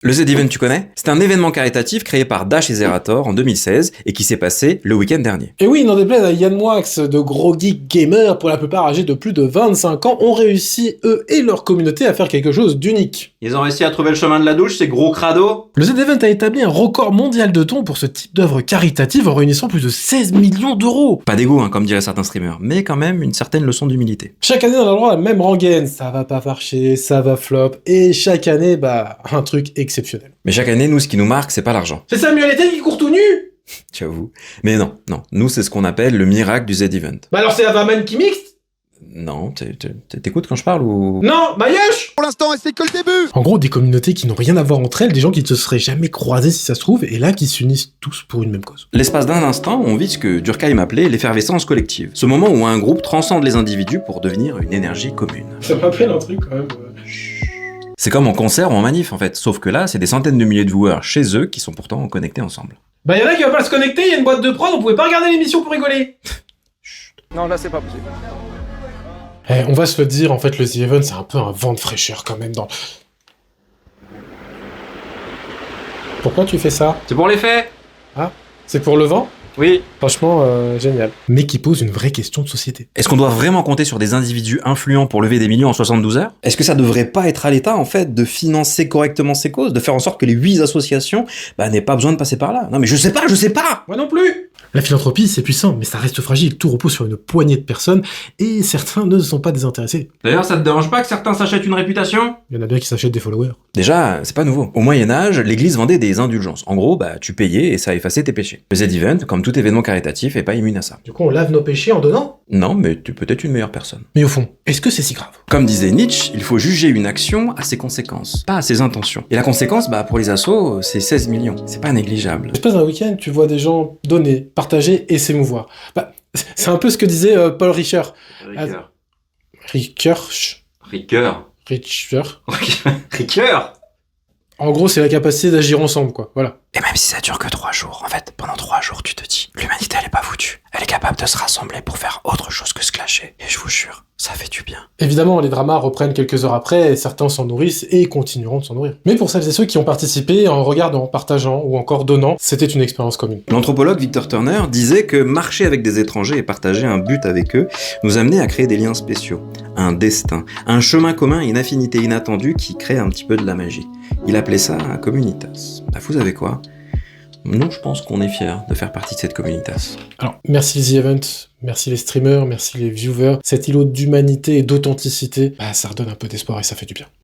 Le Z-Event, tu connais? C'est un événement caritatif créé par Dash et Zerator en 2016 et qui s'est passé le week-end dernier. Et oui, n'en déplaise à Yann Moix, de gros geeks gamers, pour la plupart âgés de plus de 25 ans, ont réussi, eux et leur communauté, à faire quelque chose d'unique. Ils ont réussi à trouver le chemin de la douche, ces gros crados? Le Z-Event a établi un record mondial de dons pour ce type d'œuvre caritative en réunissant plus de 16 millions d'euros. Pas d'égo, comme diraient certains streamers, mais quand même une certaine leçon d'humilité. Chaque année, on a le droit à la même rengaine. Ça va pas marcher, ça va flop, et chaque année, un truc exceptionnel. Mais chaque année, nous, ce qui nous marque, c'est pas l'argent. C'est Samuel Etienne qui court tout nu? J'avoue. Mais non. Nous, c'est ce qu'on appelle le miracle du Z-Event. Alors c'est Avaman qui mixte? Non, t'écoutes quand je parle ou... Non, Mayoche! Pour l'instant, c'est que le début. En gros, des communautés qui n'ont rien à voir entre elles, des gens qui ne se seraient jamais croisés si ça se trouve, et là qui s'unissent tous pour une même cause. L'espace d'un instant, on vit ce que Durkheim appelait l'effervescence collective. Ce moment où un groupe transcende les individus pour devenir une énergie commune. Ça me rappelle un truc quand même. C'est comme en concert ou en manif en fait, sauf que là, c'est des centaines de milliers de viewers chez eux qui sont pourtant connectés ensemble. Bah y'en a qui va pas se connecter, il y a une boîte de prod, on pouvait pas regarder l'émission pour rigoler. Non, là, c'est pas possible. On va se le dire, en fait, le The Event, c'est un peu un vent de fraîcheur quand même dans... Pourquoi tu fais ça? C'est pour les faits? Ah, c'est pour le vent? Oui. Franchement, génial. Mais qui pose une vraie question de société. Est-ce qu'on doit vraiment compter sur des individus influents pour lever des millions en 72 heures? Est-ce que ça devrait pas être à l'État, en fait, de financer correctement ces causes, de faire en sorte que les 8 associations, n'aient pas besoin de passer par là? Non mais je sais pas! Moi non plus! La philanthropie, c'est puissant, mais ça reste fragile. Tout repose sur une poignée de personnes, et certains ne sont pas désintéressés. D'ailleurs, ça te dérange pas que certains s'achètent une réputation? Il y en a bien qui s'achètent des followers. Déjà, c'est pas nouveau. Au Moyen-Âge, l'église vendait des indulgences. En gros, tu payais et ça effaçait tes péchés. Le Z-Event, comme tout événement caritatif, est pas immune à ça. Du coup, on lave nos péchés en donnant? Non, mais tu peux être une meilleure personne. Mais au fond, est-ce que c'est si grave? Comme disait Nietzsche, il faut juger une action à ses conséquences, pas à ses intentions. Et la conséquence, pour les assos, c'est 16 millions. C'est pas négligeable. L'espace d'un week-end, tu vois des gens donner, partager et s'émouvoir. C'est un peu ce que disait Paul Ricoeur. Ricoeur. En gros, c'est la capacité d'agir ensemble, quoi. Voilà. Et même si ça dure que 3 jours, en fait, pendant 3 jours, tu te dis, l'humanité, elle est pas foutue. Elle est capable de se rassembler pour faire autre chose que se clasher. Et je vous jure, ça fait du bien. Évidemment, les dramas reprennent quelques heures après, et certains s'en nourrissent et continueront de s'en nourrir. Mais pour celles et ceux qui ont participé en regardant, partageant ou encore donnant, c'était une expérience commune. L'anthropologue Victor Turner disait que marcher avec des étrangers et partager un but avec eux nous amenait à créer des liens spéciaux, un destin, un chemin commun et une affinité inattendue qui crée un petit peu de la magie. Il appelait ça un communitas. Vous savez quoi? Nous, je pense qu'on est fiers de faire partie de cette communitas. Alors, merci les The Event, merci les streamers, merci les viewers. Cet îlot d'humanité et d'authenticité, ça redonne un peu d'espoir et ça fait du bien.